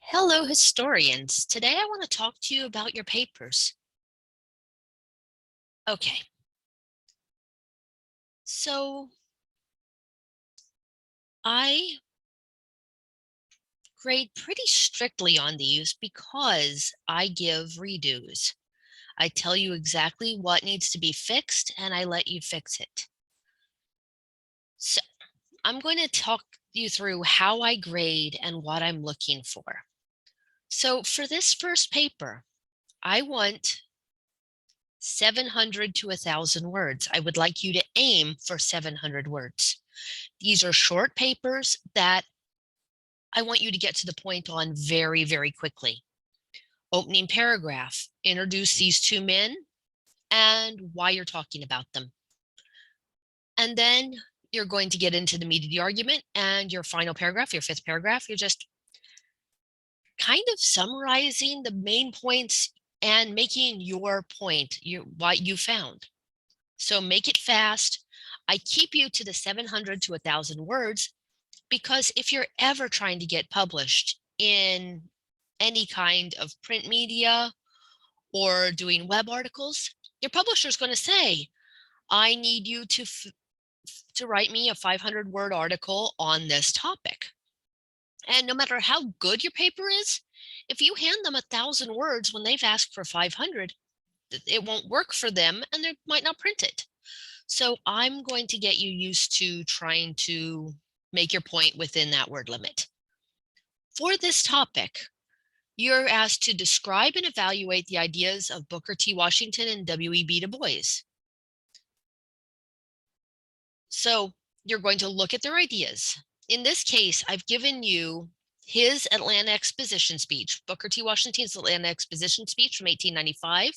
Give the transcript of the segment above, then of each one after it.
Hello, historians. Today I want to talk to you about your papers. Okay, so I grade pretty strictly on these because I give redos. I tell you exactly what needs to be fixed and I let you fix it. So I'm going to talk you through how I grade and what I'm looking for. So for this first paper, I want 700 to 1,000 words. I would like you to aim for 700 words. These are short papers that I want you to get to the point on very, very quickly. Opening paragraph, introduce these two men and why you're talking about them. And then you're going to get into the meat of the argument, and your final paragraph, your fifth paragraph, you're just kind of summarizing the main points and making your point, what you found. So make it fast. I keep you to the 700 to 1,000 words because if you're ever trying to get published in any kind of print media or doing web articles, your publisher is going to say, I need you to write me a 500-word article on this topic. And no matter how good your paper is, if you hand them 1,000 words when they've asked for 500, it won't work for them and they might not print it. So I'm going to get you used to trying to make your point within that word limit. For this topic, you're asked to describe and evaluate the ideas of Booker T. Washington and W.E.B. Du Bois. So you're going to look at their ideas. In this case, I've given you his Atlanta Exposition speech, Booker T. Washington's Atlanta Exposition speech from 1895,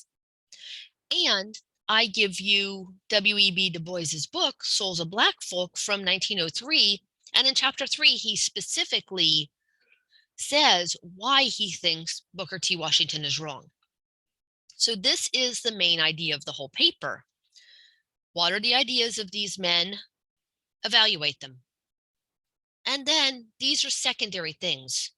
and I give you W.E.B. Du Bois's book, Souls of Black Folk, from 1903. And in chapter 3, he specifically says why he thinks Booker T. Washington is wrong. So this is the main idea of the whole paper. What are the ideas of these men? Evaluate them. And then these are secondary things,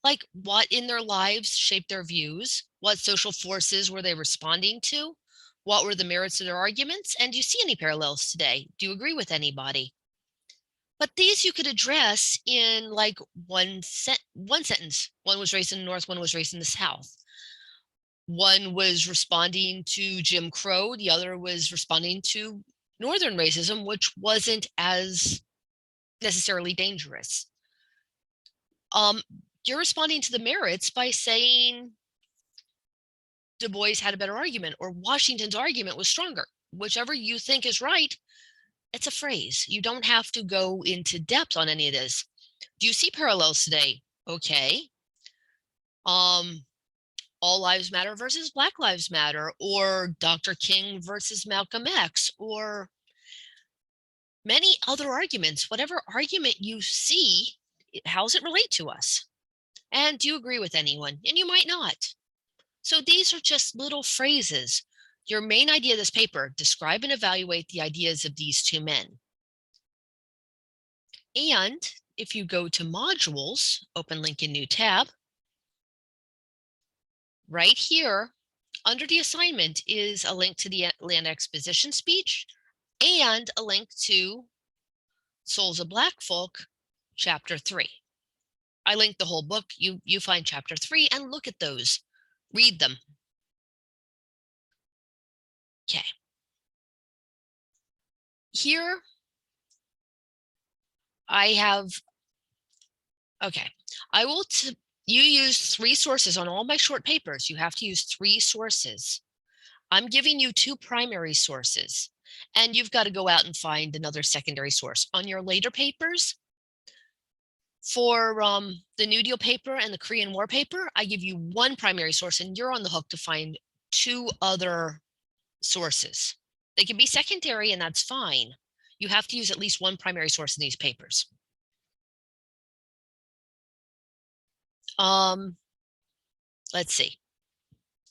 like what in their lives shaped their views, what social forces were they responding to, what were the merits of their arguments, and do you see any parallels today? Do you agree with anybody? But these you could address in like one sentence. One was raised in the North, one was raised in the South. One was responding to Jim Crow, the other was responding to Northern racism, which wasn't as necessarily dangerous. You're responding to the merits by saying Du Bois had a better argument or Washington's argument was stronger. Whichever you think is right, it's a phrase. You don't have to go into depth on any of this. Do you see parallels today? Okay. All Lives Matter versus Black Lives Matter, or Dr. King versus Malcolm X, or many other arguments. Whatever argument you see, how does it relate to us? And do you agree with anyone? And you might not. So these are just little phrases. Your main idea of this paper, describe and evaluate the ideas of these two men. And if you go to modules, open link in new tab, right here, under the assignment is a link to the Atlanta Exposition speech and a link to Souls of Black Folk, chapter 3. I linked the whole book. You find chapter 3 and look at those. Read them. Okay. Here, I have, okay. You use 3 sources on all my short papers. You have to use 3 sources. I'm giving you 2 primary sources, and you've got to go out and find another secondary source. On your later papers, for the New Deal paper and the Korean War paper, I give you 1 primary source, and you're on the hook to find 2 other sources. They can be secondary, and that's fine. You have to use at least 1 primary source in these papers. Let's see.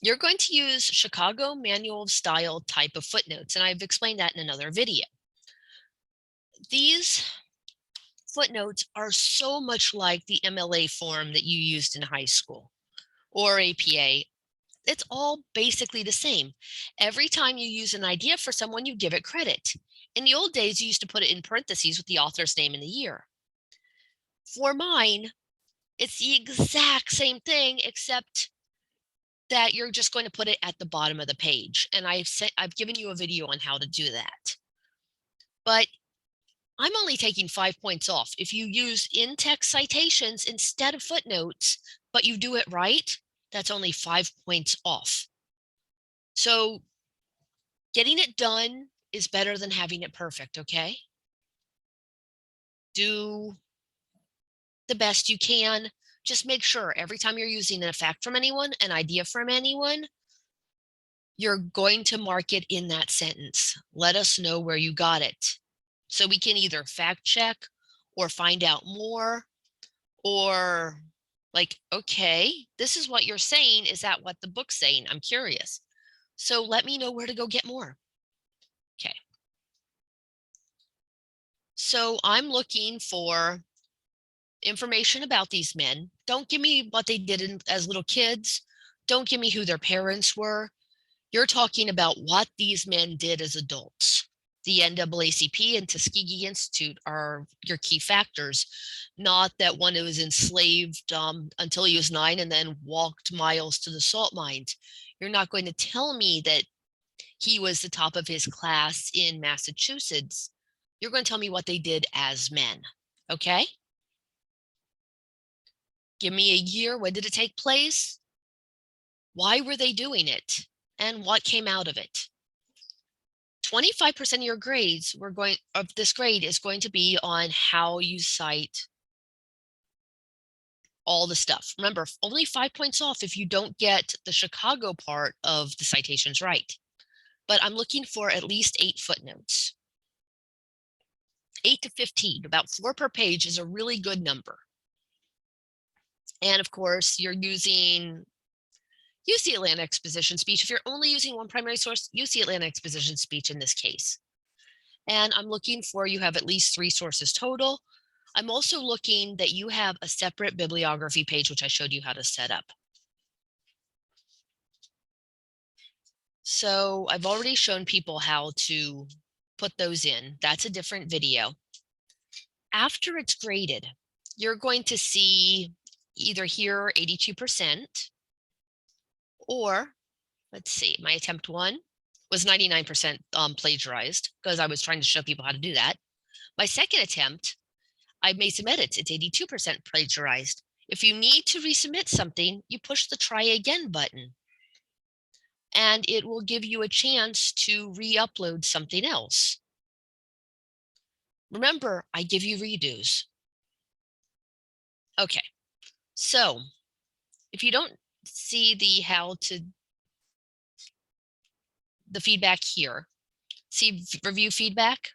You're going to use Chicago Manual of Style type of footnotes, and I've explained that in another video. These footnotes are so much like the MLA form that you used in high school or APA. It's all basically the same. Every time you use an idea for someone, you give it credit. In the old days, you used to put it in parentheses with the author's name and the year. For mine, it's the exact same thing, except that you're just going to put it at the bottom of the page. And I've given you a video on how to do that. But I'm only taking 5 points off. If you use in-text citations instead of footnotes, but you do it right, that's only 5 points off. So getting it done is better than having it perfect, okay? Do the best you can. Just make sure every time you're using a fact from anyone, an idea from anyone, you're going to mark it in that sentence. Let us know where you got it, so we can either fact check or find out more, or like, okay, this is what you're saying. Is that what the book's saying? I'm curious. So let me know where to go get more. Okay. So I'm looking for information about these men. Don't give me what they did as little kids. Don't give me who their parents were. You're talking about what these men did as adults. The NAACP and Tuskegee Institute are your key factors, not that one who was enslaved until he was 9 and then walked miles to the salt mines. You're not going to tell me that he was the top of his class in Massachusetts. You're going to tell me what they did as men, okay? Give me a year. When did it take place? Why were they doing it? And what came out of it? 25% of your grades of this grade is going to be on how you cite all the stuff. Remember, only 5 points off if you don't get the Chicago part of the citations right. But I'm looking for at least 8 footnotes. 8 to 15, about 4 per page is a really good number. And of course, you're using use the Atlanta exposition speech. If you're only using one primary source, use the Atlanta exposition speech in this case. And I'm looking for you have at least 3 sources total. I'm also looking that you have a separate bibliography page, which I showed you how to set up. So I've already shown people how to put those in. That's a different video. After it's graded, you're going to see either here 82%, or let's see, my attempt 1 was 99% plagiarized because I was trying to show people how to do that. My second attempt, I made some edits. It's 82% plagiarized. If you need to resubmit something, you push the try again button, and it will give you a chance to re-upload something else. Remember, I give you redos. Okay, so if you don't see the feedback here, see review feedback,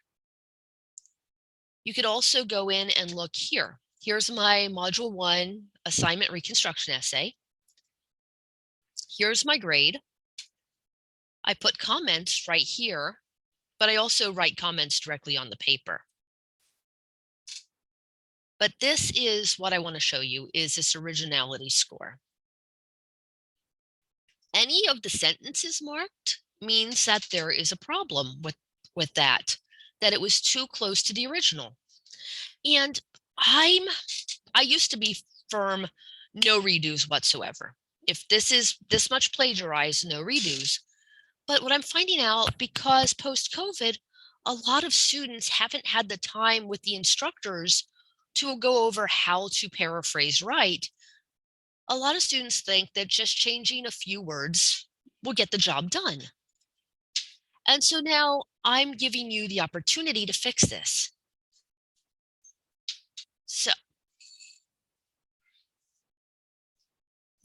you could also go in and look here. Here's my module 1 assignment reconstruction essay. Here's my grade. I put comments right here, but I also write comments directly on the paper. But this is what I want to show you, is this originality score. Any of the sentences marked means that there is a problem with that it was too close to the original. And I used to be firm, no redos whatsoever. If this is this much plagiarized, no redos. But what I'm finding out, because post-COVID, a lot of students haven't had the time with the instructors to go over how to paraphrase right. A lot of students think that just changing a few words will get the job done. And so now I'm giving you the opportunity to fix this. So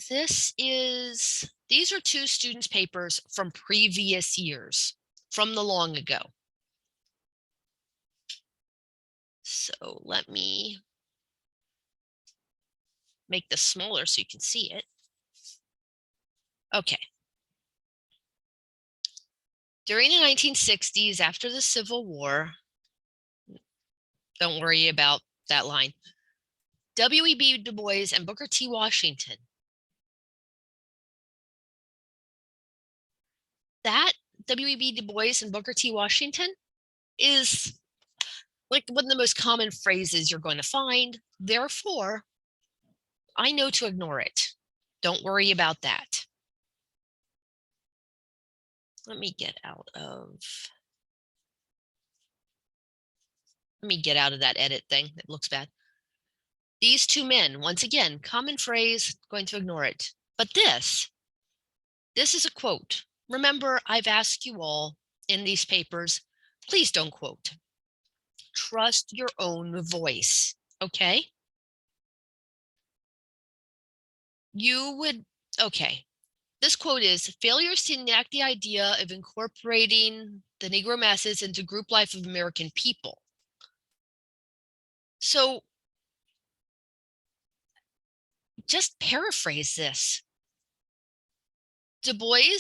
these are 2 students' papers from previous years, from the long ago. So let me make this smaller so you can see it. Okay. During the 1960s, after the Civil War, don't worry about that line. W.E.B. Du Bois and Booker T. Washington. That W.E.B. Du Bois and Booker T. Washington is like one of the most common phrases you're going to find. Therefore, I know to ignore it. Don't worry about that. Let me get out of that edit thing. It looks bad. These two men, once again, common phrase, going to ignore it. But this is a quote. Remember, I've asked you all in these papers, please don't quote. Trust your own voice, okay? This quote is, failures to enact the idea of incorporating the Negro masses into group life of American people. So just paraphrase this. Du Bois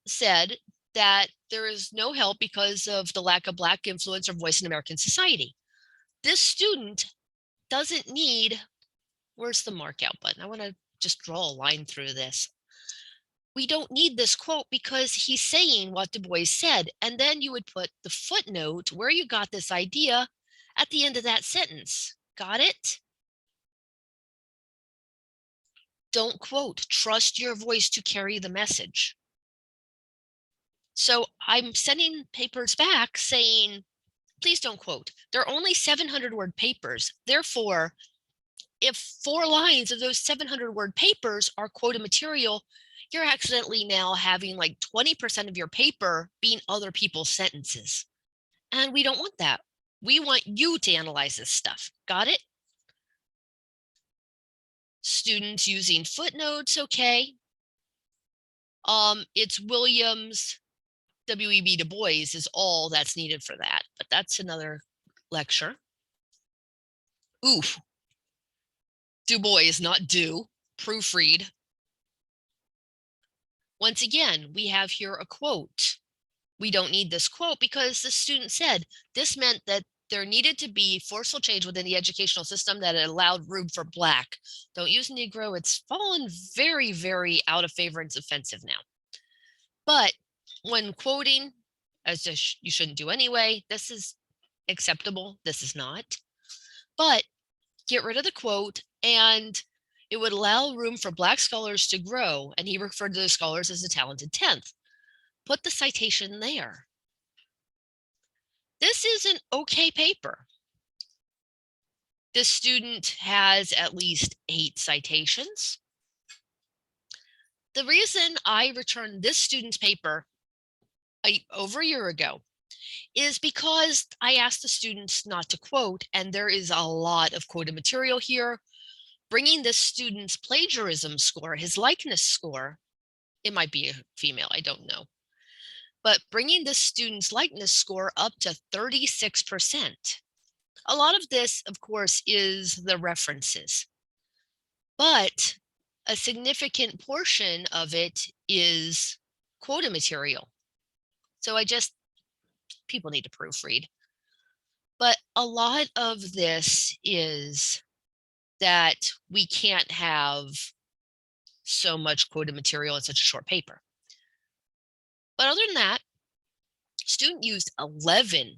said that there is no help because of the lack of Black influence or voice in American society. This student doesn't need, where's the mark out button? I want to just draw a line through this. We don't need this quote because he's saying what Du Bois said. And then you would put the footnote where you got this idea at the end of that sentence. Got it? Don't quote. Trust your voice to carry the message. So I'm sending papers back saying, please don't quote. They're only 700-word papers. Therefore, if 4 lines of those 700-word papers are quoted material, you're accidentally now having like 20% of your paper being other people's sentences. And we don't want that. We want you to analyze this stuff. Got it? Students using footnotes, okay. It's Williams, W.E.B. Du Bois is all that's needed for that, but that's another lecture. Oof. Du Bois, not do. Proofread. Once again, we have here a quote. We don't need this quote because the student said this meant that there needed to be forceful change within the educational system that allowed room for Black. Don't use Negro. It's fallen very, very out of favor and it's offensive now. But when quoting, as you shouldn't do anyway, this is acceptable. This is not. But get rid of the quote, and it would allow room for Black scholars to grow. And he referred to those scholars as the talented 10th. Put the citation there. This is an okay paper. This student has at least 8 citations. The reason I returned this student's paper over a year ago is because I asked the students not to quote, and there is a lot of quoted material here. Bringing this student's plagiarism score, his likeness score, it might be a female, I don't know, but bringing this student's likeness score up to 36%. A lot of this, of course, is the references, but a significant portion of it is quoted material. So people need to proofread. But a lot of this is that we can't have so much quoted material in such a short paper. But other than that, student used 11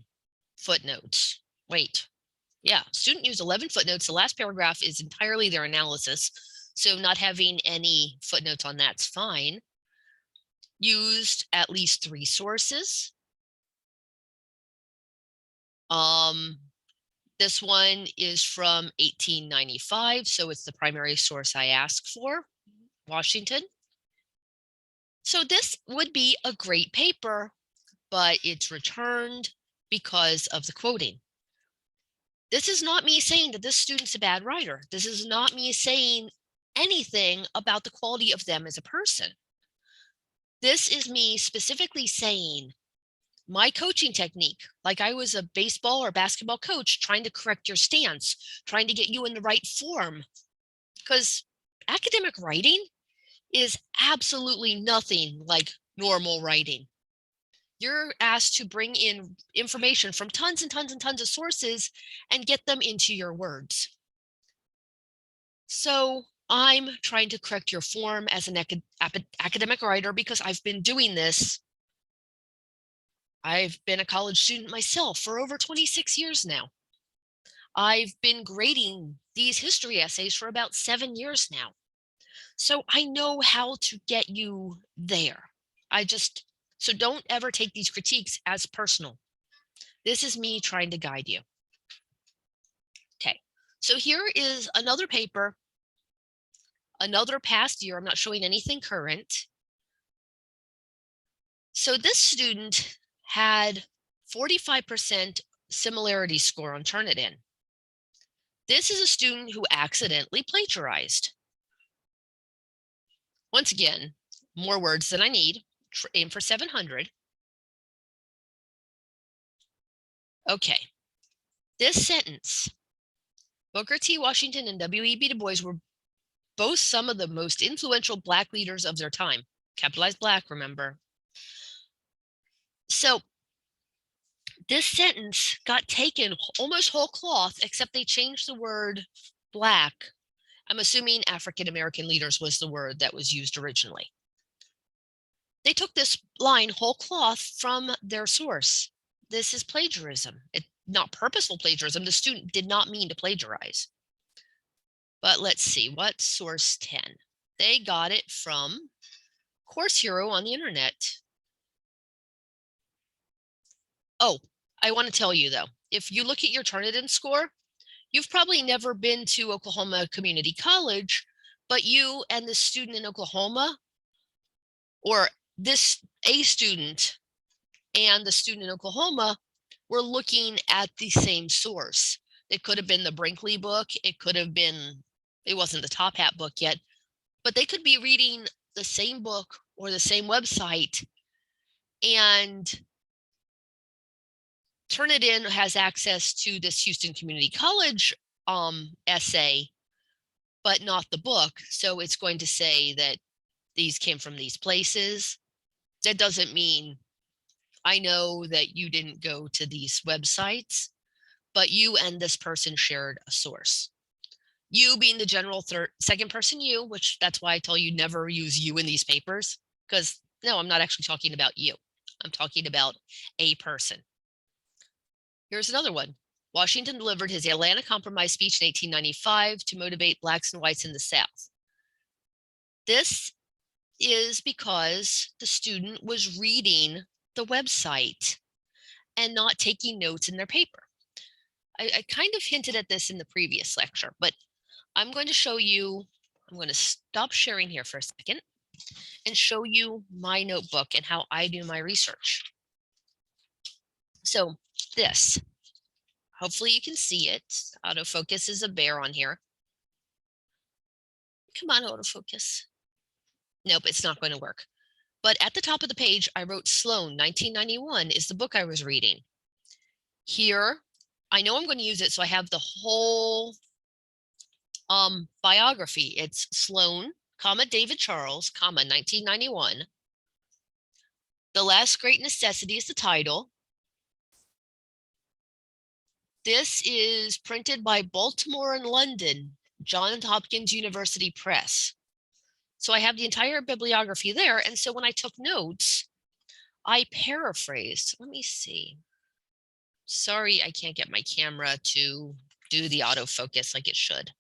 footnotes. Student used 11 footnotes. The last paragraph is entirely their analysis. So not having any footnotes on that's fine. Used at least 3 sources. This one is from 1895, so it's the primary source I asked for, Washington. So this would be a great paper, but it's returned because of the quoting. This is not me saying that this student's a bad writer. This is not me saying anything about the quality of them as a person. This is me specifically saying my coaching technique, like I was a baseball or basketball coach trying to correct your stance, trying to get you in the right form. Because academic writing is absolutely nothing like normal writing. You're asked to bring in information from tons and tons and tons of sources and get them into your words. So I'm trying to correct your form as an academic writer because I've been doing this. I've been a college student myself for over 26 years now. I've been grading these history essays for about 7 years now. So I know how to get you there. So don't ever take these critiques as personal. This is me trying to guide you. Okay, so here is another paper, another past year. I'm not showing anything current. So this student had 45% similarity score on Turnitin. This is a student who accidentally plagiarized. Once again, more words than I need. Aim for 700. Okay, this sentence, Booker T. Washington and W.E.B. Du Bois were both some of the most influential Black leaders of their time. Capitalized Black, remember. So this sentence got taken almost whole cloth, except they changed the word Black. I'm assuming African-American leaders was the word that was used originally. They took this line whole cloth from their source. This is plagiarism. It's not purposeful plagiarism. The student did not mean to plagiarize. But let's see, what source 10? They got it from Course Hero on the internet. Oh, I want to tell you though, if you look at your Turnitin score, you've probably never been to Oklahoma Community College, but you and the student in Oklahoma, or a student and the student in Oklahoma, were looking at the same source. It could have been the Brinkley book. It could have been, it wasn't the Top Hat book yet, but they could be reading the same book or the same website, and Turnitin has access to this Houston Community College essay, but not the book. So it's going to say that these came from these places. That doesn't mean I know that you didn't go to these websites, but you and this person shared a source. You being the general second person you, which that's why I tell you never use you in these papers, because no, I'm not actually talking about you. I'm talking about a person. Here's another one. Washington delivered his Atlanta Compromise speech in 1895 to motivate Blacks and whites in the South. This is because the student was reading the website and not taking notes in their paper. I kind of hinted at this in the previous lecture, but I'm going to show you, I'm going to stop sharing here for a second and show you my notebook and how I do my research. So this, hopefully you can see it. Autofocus is a bear on here. Come on, autofocus. Nope, it's not going to work. But at the top of the page, I wrote Sloan, 1991 is the book I was reading. Here, I know I'm going to use it, so I have the whole biography. It's Sloan, comma, David Charles, comma, 1991. The Last Great Necessity is the title. This is printed by Baltimore and London, Johns Hopkins University Press. So I have the entire bibliography there. And so when I took notes, I paraphrased. Let me see. Sorry, I can't get my camera to do the autofocus like it should.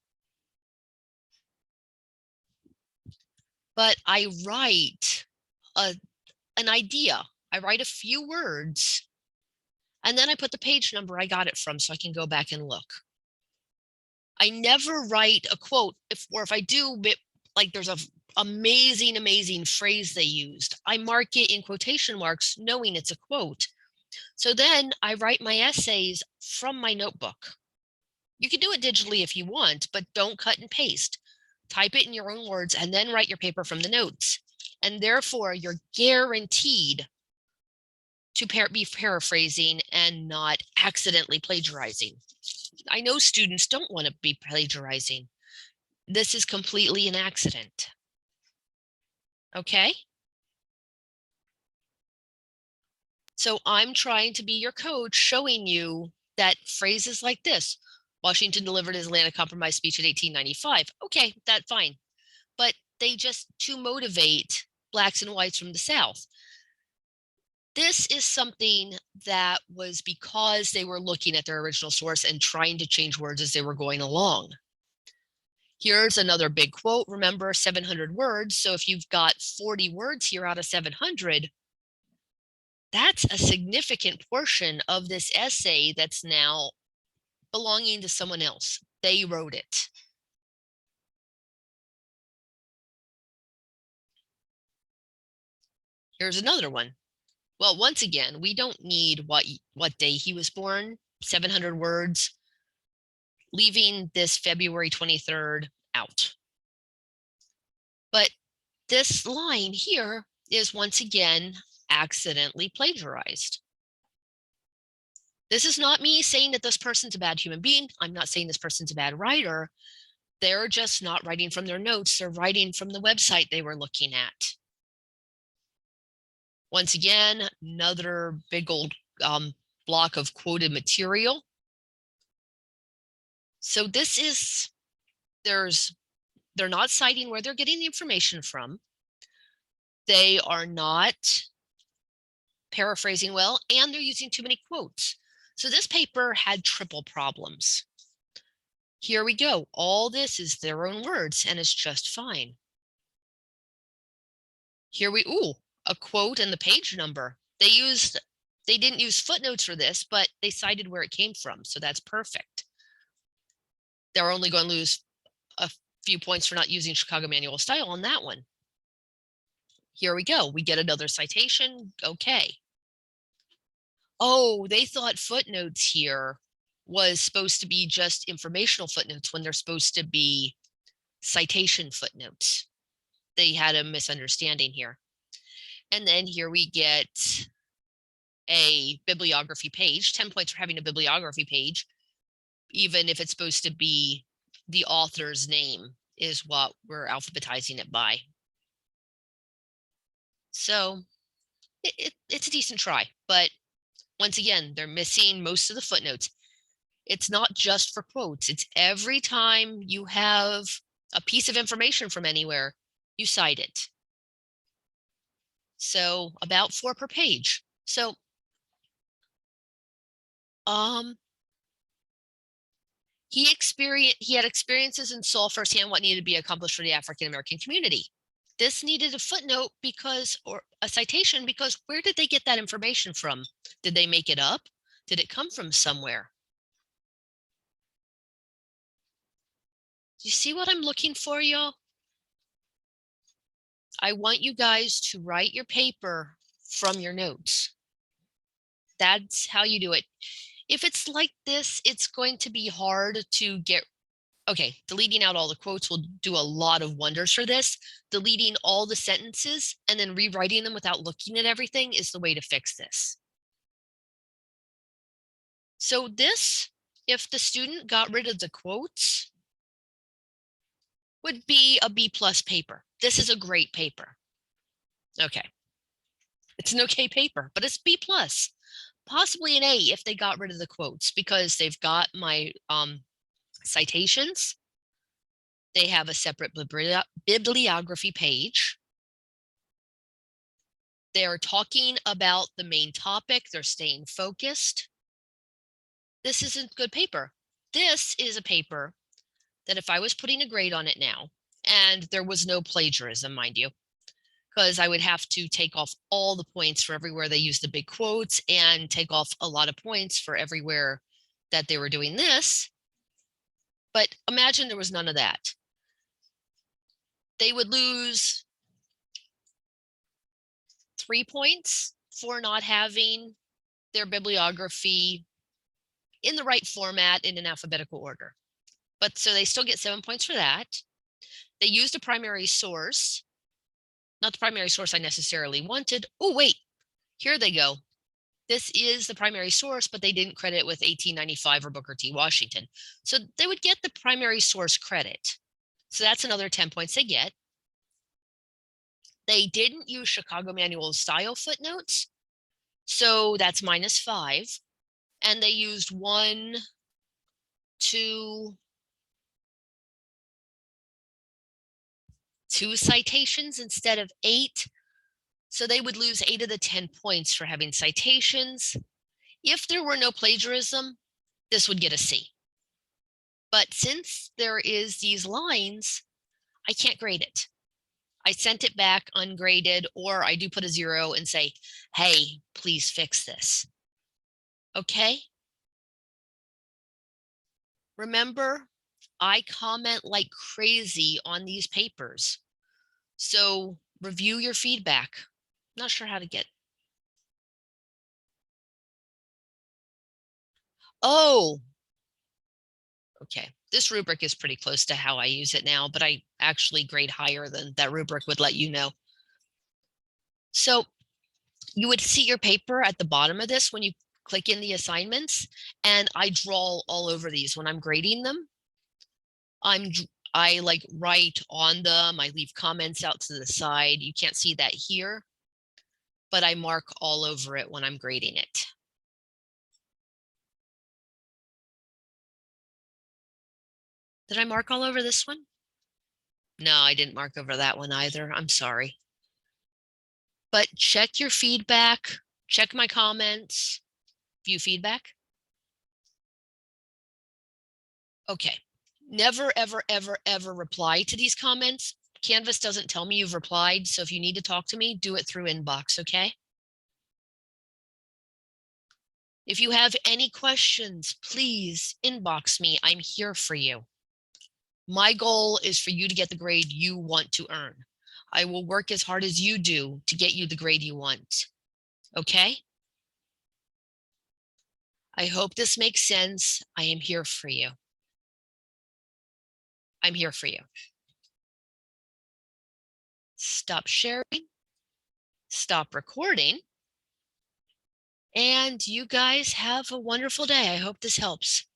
But I write an idea. I write a few words, and then I put the page number I got it from so I can go back and look. I never write a quote, if I do, like there's a amazing phrase they used, I mark it in quotation marks knowing it's a quote. So then I write my essays from my notebook. You can do it digitally if you want, but don't cut and paste. Type it in your own words and then write your paper from the notes. And therefore, you're guaranteed to be paraphrasing and not accidentally plagiarizing. I know students don't want to be plagiarizing. This is completely an accident. Okay? So I'm trying to be your coach, showing you that phrases like this: Washington delivered his Atlanta Compromise speech in 1895. Okay, that's fine. But they just to motivate blacks and whites from the South. This is something that was because they were looking at their original source and trying to change words as they were going along. Here's another big quote. Remember, 700 words. So if you've got 40 words here out of 700, that's a significant portion of this essay that's now belonging to someone else. They wrote it. Here's another one. Well, once again, we don't need what day he was born, 700 words, leaving this February 23rd out. But this line here is once again accidentally plagiarized. This is not me saying that this person's a bad human being. I'm not saying this person's a bad writer. They're just not writing from their notes. They're writing from the website they were looking at. Once again, another big old block of quoted material. So this is, they're not citing where they're getting the information from. They are not paraphrasing well, and they're using too many quotes. So this paper had triple problems. Here we go. All this is their own words, and it's just fine. Here a quote and the page number. They didn't use footnotes for this, but they cited where it came from, so that's perfect. They're only going to lose a few points for not using Chicago Manual style on that one. Here we go. We get another citation. Okay. Oh, they thought footnotes here was supposed to be just informational footnotes when they're supposed to be citation footnotes. They had a misunderstanding here. And then here we get a bibliography page, 10 points for having a bibliography page, even if it's supposed to be the author's name is what we're alphabetizing it by. So it's a decent try, but once again, they're missing most of the footnotes. It's not just for quotes. It's every time you have a piece of information from anywhere, you cite it. So about 4 per page. So he had experiences and saw firsthand what needed to be accomplished for the African American community. This needed a footnote or a citation because where did they get that information from? Did they make it up? Did it come from somewhere? Do you see what I'm looking for, y'all? I want you guys to write your paper from your notes. That's how you do it. If it's like this, it's going to be hard to get. Okay, deleting out all the quotes will do a lot of wonders for this. Deleting all the sentences and then rewriting them without looking at everything is the way to fix this. So this, if the student got rid of the quotes, would be a B+ paper. This is a great paper. Okay. It's an okay paper, but it's B+. Possibly an A if they got rid of the quotes because they've got my citations. They have a separate bibliography page. They're talking about the main topic. They're staying focused. This isn't good paper. This is a paper that if I was putting a grade on it now, and there was no plagiarism, mind you, because I would have to take off all the points for everywhere they use the big quotes and take off a lot of points for everywhere that they were doing this. But imagine there was none of that. They would lose 3 points for not having their bibliography in the right format in an alphabetical order. But so they still get 7 points for that. They used a primary source, not the primary source I necessarily wanted. Oh, wait, here they go. This is the primary source, but they didn't credit it with 1895 or Booker T. Washington. So they would get the primary source credit. So that's another 10 points they get. They didn't use Chicago Manual style footnotes. So that's -5. And they used 1, 2, 2 citations instead of 8. So they would lose 8 of the 10 points for having citations. If there were no plagiarism, this would get a C. But since there is these lines, I can't grade it. I sent it back ungraded, or I do put a 0 and say, hey, please fix this. Okay? Remember, I comment like crazy on these papers. So review your feedback. Not sure how to get. Oh, okay. This rubric is pretty close to how I use it now, but I actually grade higher than that rubric would let you know. So you would see your paper at the bottom of this when you click in the assignments, and I draw all over these when I'm grading them. I like write on them. I leave comments out to the side. You can't see that here, but I mark all over it when I'm grading it. Did I mark all over this one? No, I didn't mark over that one either. I'm sorry. But check your feedback, check my comments, view feedback. Okay. Never, ever, ever, ever reply to these comments. Canvas doesn't tell me you've replied. So if you need to talk to me, do it through inbox, okay? If you have any questions, please inbox me. I'm here for you. My goal is for you to get the grade you want to earn. I will work as hard as you do to get you the grade you want. Okay? I hope this makes sense. I am here for you. I'm here for you. Stop sharing. Stop recording. And you guys have a wonderful day. I hope this helps.